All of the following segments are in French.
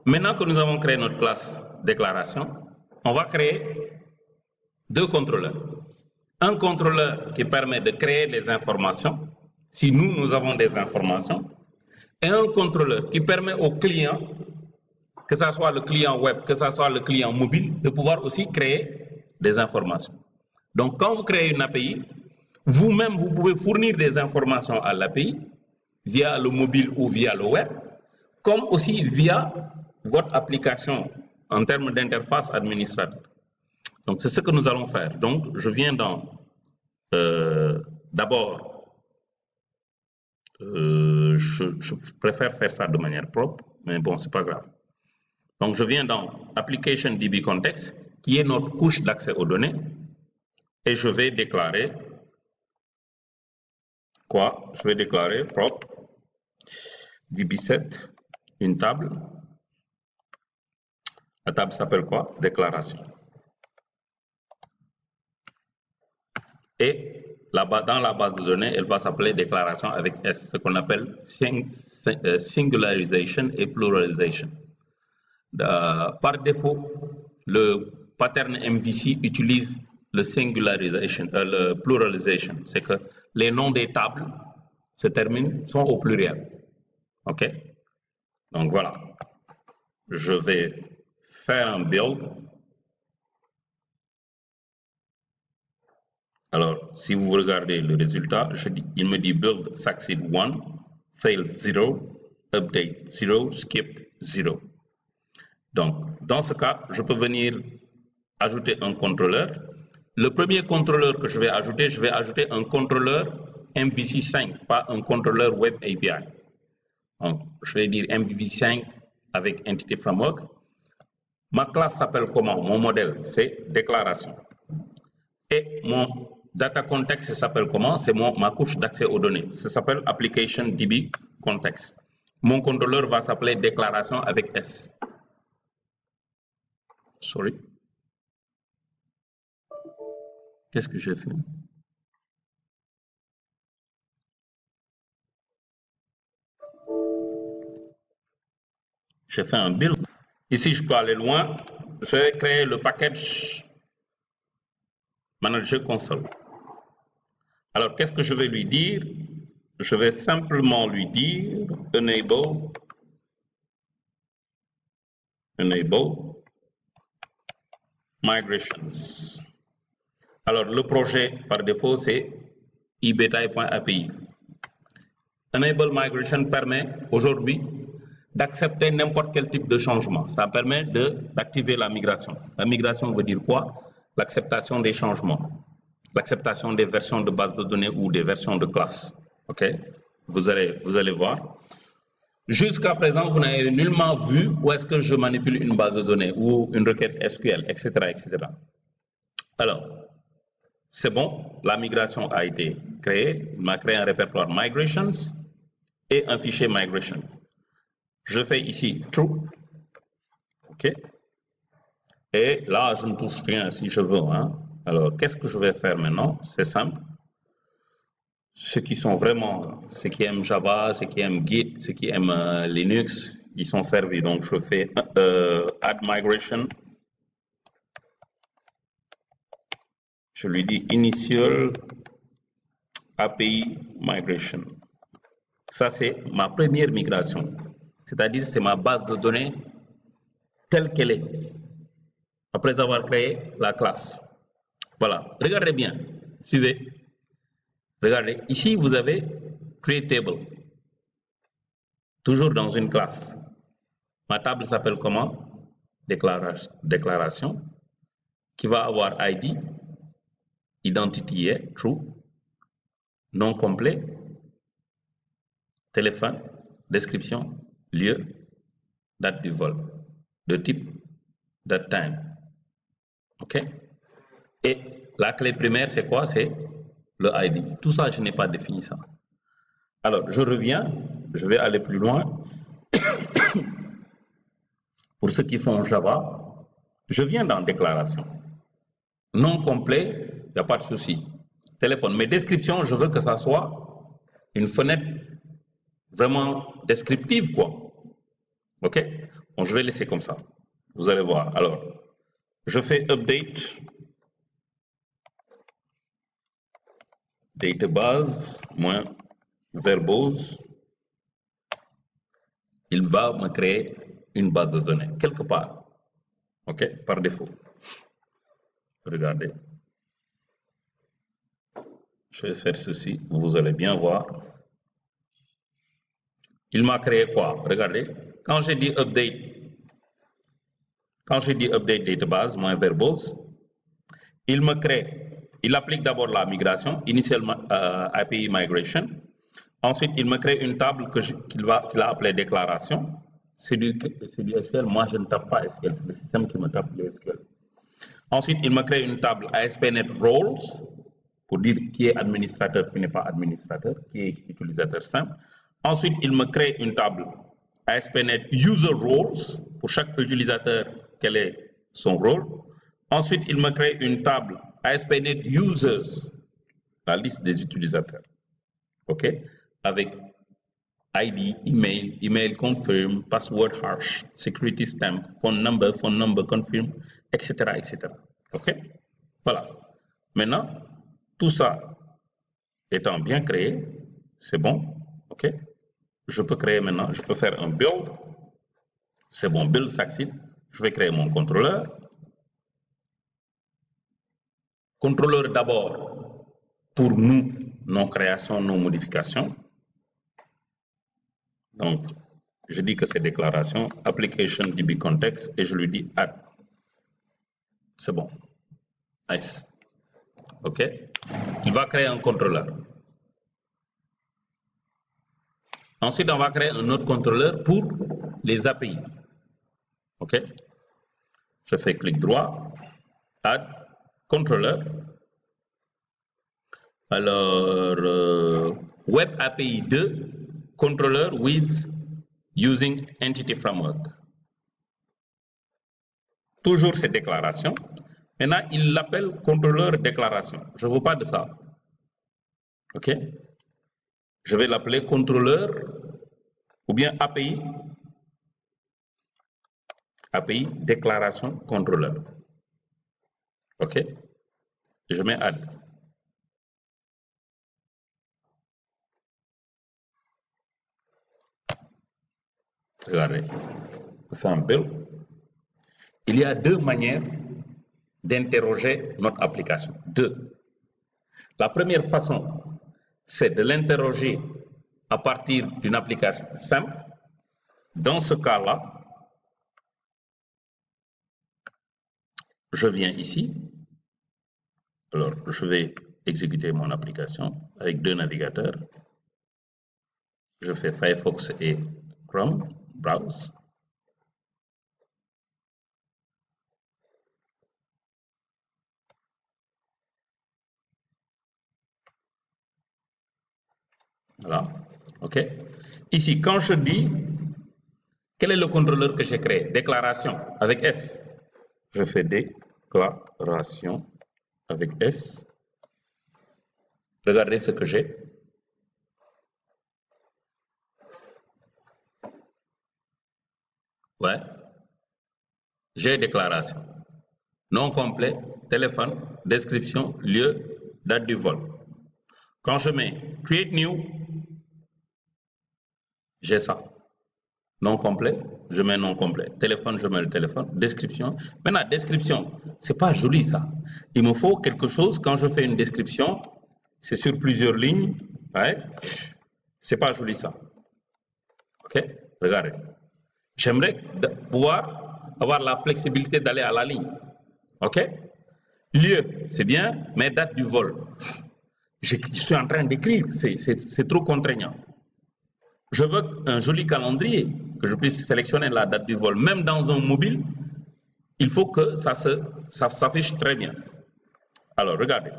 Maintenant que nous avons créé notre classe déclaration, on va créer deux contrôleurs. Un contrôleur qui permet de créer les informations, si nous avons des informations, et un contrôleur qui permet au client, que ce soit le client web, que ce soit le client mobile, de pouvoir aussi créer des informations. Donc quand vous créez une API, vous-même, vous pouvez fournir des informations à l'API via le mobile ou via le web, comme aussi via votre application en termes d'interface administrative. Donc c'est ce que nous allons faire. Donc je viens dans, d'abord, je préfère faire ça de manière propre, mais bon, c'est pas grave. Donc je viens dans Application DB Context, qui est notre couche d'accès aux données, et je vais déclarer quoi? Je vais déclarer propre DB7, une table. La table s'appelle quoi? Déclaration. Et là-bas, dans la base de données, elle va s'appeler déclaration avec S, ce qu'on appelle singularization et pluralization. Par défaut, le pattern MVC utilise le singularization, le pluralization. C'est que les noms des tables sont au pluriel. OK? Donc voilà. Je vais faire un build. Alors, si vous regardez le résultat, il me dit build succeed 1, fail 0, update 0, skipped 0. Donc, dans ce cas, je peux venir ajouter un contrôleur. Le premier contrôleur que je vais ajouter un contrôleur MVC5, pas un contrôleur Web API. Donc, je vais dire MVC5 avec Entity Framework. Ma classe s'appelle comment? Mon modèle, c'est déclaration. Et mon data context s'appelle comment? C'est ma couche d'accès aux données. Ça s'appelle Application DB Context. Mon contrôleur va s'appeler déclaration avec S. Sorry. Qu'est-ce que j'ai fait? J'ai fait un build. Ici, je peux aller loin. Je vais créer le package Manager Console. Alors, qu'est-ce que je vais lui dire? Je vais simplement lui dire enable migrations. Alors, le projet par défaut, c'est ebetail.api. Enable migration permet aujourd'hui d'accepter n'importe quel type de changement. Ça permet d'activer la migration. La migration veut dire quoi? L'acceptation des changements, l'acceptation des versions de base de données ou des versions de classe. OK? Vous allez voir. Jusqu'à présent, vous n'avez nullement vu où est-ce que je manipule une base de données ou une requête SQL, etc., etc. Alors, c'est bon, la migration a été créée. Il m'a créé un répertoire migrations et un fichier migration. Je fais ici true. OK? Et là, je ne touche rien si je veux. Hein. Alors, qu'est-ce que je vais faire maintenant? C'est simple. Ceux qui aiment Java, ceux qui aiment Git, ceux qui aiment Linux, ils sont servis. Donc, je fais add migration. Je lui dis initial API migration. Ça, c'est ma première migration. C'est-à-dire, c'est ma base de données telle qu'elle est, après avoir créé la classe. Voilà, regardez bien, suivez. Regardez, ici, vous avez createTable, toujours dans une classe. Ma table s'appelle comment? Déclaration, qui va avoir ID, identity est true, nom complet, téléphone, description, lieu, date du vol, de type, date time. OK? Et la clé primaire, c'est quoi? C'est le ID. Tout ça, je n'ai pas défini ça. Alors, je reviens, je vais aller plus loin. Pour ceux qui font Java, je viens dans déclaration. Nom complet, il n'y a pas de souci. Téléphone. Mais description, je veux que ça soit une fenêtre vraiment descriptive, quoi. OK? Bon, je vais laisser comme ça. Vous allez voir. Alors, je fais update. Database moins verbose. Il va me créer une base de données quelque part. OK? Par défaut. Regardez. Je vais faire ceci. Vous allez bien voir. Il m'a créé quoi? Regardez. Quand j'ai dit update database moins verbose, il me crée, il applique d'abord la migration, initialement API migration. Ensuite, il me crée une table qu'il a appelée déclaration. C'est du SQL. Moi, je ne tape pas SQL. C'est le système qui me tape le SQL. Ensuite, il me crée une table ASP.NET Roles pour dire qui est administrateur, qui n'est pas administrateur, qui est utilisateur simple. Ensuite, il me crée une table ASP.NET User Roles pour chaque utilisateur, quel est son rôle. Ensuite, il me crée une table ASP.NET Users, la liste des utilisateurs. OK? Avec ID, email confirm, password hash, security stamp, phone number confirm, etc., etc. OK? Voilà. Maintenant, tout ça étant bien créé, c'est bon. OK? Je peux créer maintenant, je peux faire un build. C'est bon, build succeed. Je vais créer mon contrôleur. Contrôleur d'abord pour nous, nos créations, nos modifications. Donc, je dis que c'est déclaration, application DB context, et je lui dis add. C'est bon. Nice. OK? Il va créer un contrôleur. Ensuite, on va créer un autre contrôleur pour les API. OK? Je fais clic droit, add, contrôleur. Alors, Web API 2, controller with using entity framework. Toujours ces déclarations. Maintenant, il l'appelle contrôleur déclaration. Je ne veux pas de ça. OK? Je vais l'appeler contrôleur ou bien API déclaration contrôleur. OK? Je mets add. Regardez, je fais un build. Il y a deux manières d'interroger notre application. Deux. La première façon, c'est de l'interroger à partir d'une application simple. Dans ce cas-là, je viens ici. Alors, je vais exécuter mon application avec deux navigateurs. Je fais Firefox et Chrome, browse. Voilà, OK. Ici, quand je dis, quel est le contrôleur que j'ai créé? Déclaration avec S. Je fais déclaration avec S. Regardez ce que j'ai. Ouais. J'ai déclaration. Nom complet, téléphone, description, lieu, date du vol. Quand je mets create new, j'ai ça. Nom complet, je mets nom complet. Téléphone, je mets le téléphone. Description. Maintenant, description, c'est pas joli ça. Il me faut quelque chose, quand je fais une description, c'est sur plusieurs lignes. Ouais. C'est pas joli ça. OK? Regardez. J'aimerais pouvoir avoir la flexibilité d'aller à la ligne. OK? Lieu, c'est bien, mais date du vol. Je suis en train d'écrire, c'est trop contraignant. Je veux un joli calendrier, que je puisse sélectionner la date du vol. Même dans un mobile, il faut que ça s'affiche très bien. Alors, regardez.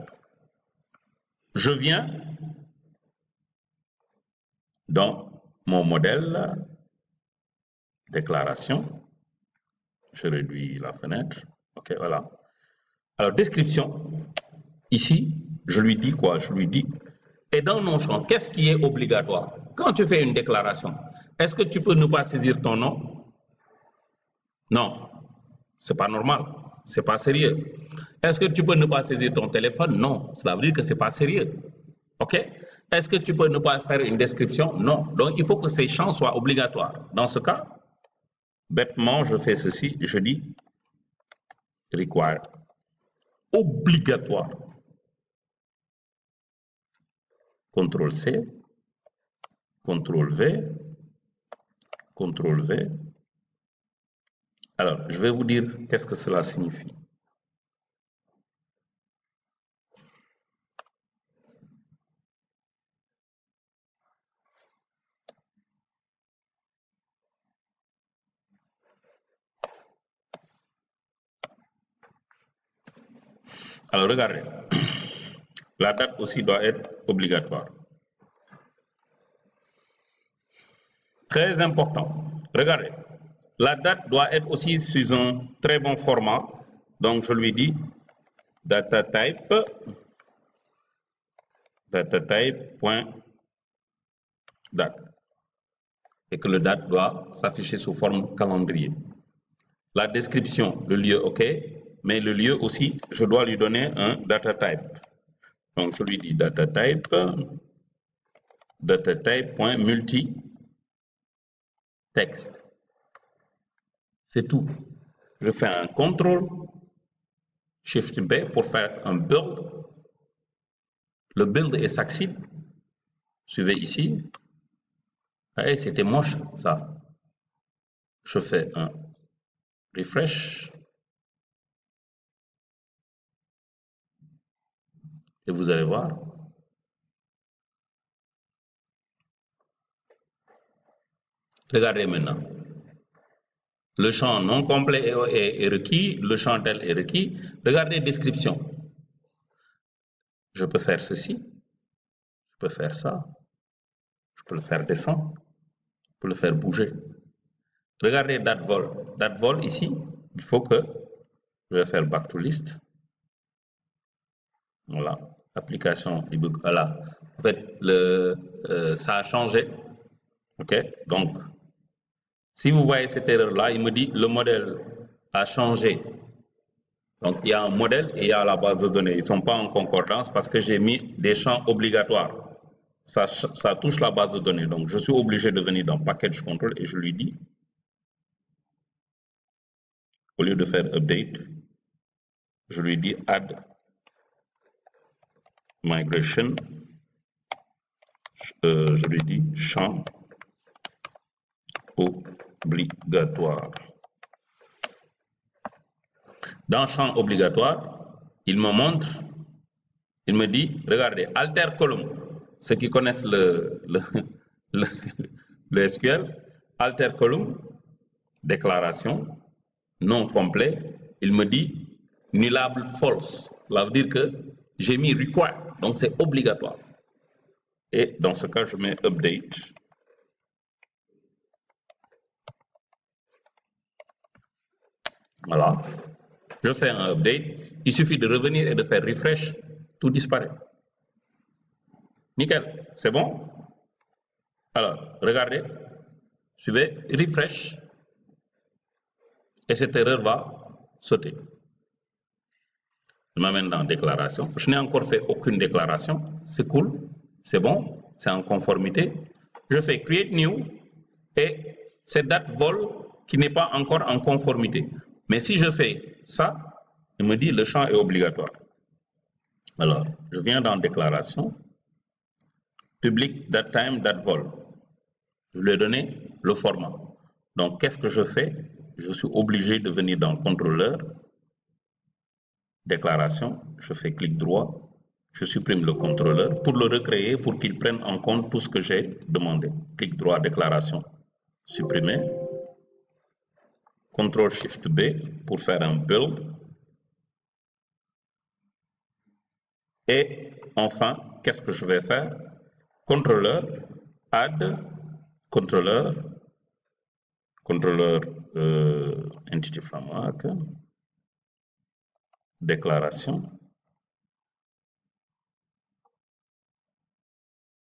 Je viens dans mon modèle, déclaration. Je réduis la fenêtre. OK, voilà. Alors, description. Ici, je lui dis quoi? Je lui dis, et dans nos champs, qu'est-ce qui est obligatoire? Quand tu fais une déclaration, est-ce que tu peux ne pas saisir ton nom? Non, c'est pas normal, c'est pas sérieux. Est-ce que tu peux ne pas saisir ton téléphone? Non, cela veut dire que c'est pas sérieux. OK? Est-ce que tu peux ne pas faire une description? Non. Donc, il faut que ces champs soient obligatoires. Dans ce cas, bêtement, je fais ceci, je dis require. Obligatoire. CTRL-C, CTRL-V, CTRL-V. Alors, je vais vous dire qu'est-ce que cela signifie. Alors, regardez. La date aussi doit être obligatoire. Très important. Regardez. La date doit être aussi sous un très bon format. Donc, je lui dis data type .date. Et que le date doit s'afficher sous forme calendrier. La description, le lieu, OK. Mais le lieu aussi, je dois lui donner un data type. Donc, je lui dis data type .multi texte. C'est tout. Je fais un CTRL Shift B pour faire un build. Le build est succeed. Suivez ici. Et c'était moche, ça. Je fais un refresh. Et vous allez voir. Regardez maintenant. Le champ non complet est requis, le champ tel est requis. Regardez description. Je peux faire ceci. Je peux faire ça. Je peux le faire descendre. Je peux le faire bouger. Regardez date vol. Date vol ici, il faut que je vais faire back to list. Voilà, application debug. Voilà, en fait, ça a changé. OK, donc, si vous voyez cette erreur-là, il me dit le modèle a changé. Donc, il y a un modèle et il y a la base de données. Ils ne sont pas en concordance parce que j'ai mis des champs obligatoires. Ça touche la base de données. Donc, je suis obligé de venir dans Package Control et je lui dis, au lieu de faire Update, je lui dis Add Migration. Je lui dis champ obligatoire. Dans champ obligatoire, il me montre, il me dit, regardez, alter column. Ceux qui connaissent le SQL, alter column, déclaration, non complet, il me dit nullable false. Cela veut dire que j'ai mis require, donc c'est obligatoire. Et dans ce cas, je mets update. Voilà. Je fais un update. Il suffit de revenir et de faire refresh. Tout disparaît. Nickel. C'est bon? Alors, regardez. Je vais refresh. Et cette erreur va sauter. Je m'amène dans déclaration. Je n'ai encore fait aucune déclaration. C'est cool. C'est bon. C'est en conformité. Je fais create new. Et cette date vol qui n'est pas encore en conformité. Mais si je fais ça, il me dit le champ est obligatoire. Alors, je viens dans déclaration, public date time date vol. Je lui ai donné le format. Donc, qu'est-ce que je fais? Je suis obligé de venir dans contrôleur, déclaration, je fais clic droit, je supprime le contrôleur pour le recréer pour qu'il prenne en compte tout ce que j'ai demandé. Clic droit, déclaration, supprimer. CTRL SHIFT B pour faire un build. Et enfin, qu'est-ce que je vais faire? Contrôleur, add, contrôleur entity framework, déclaration,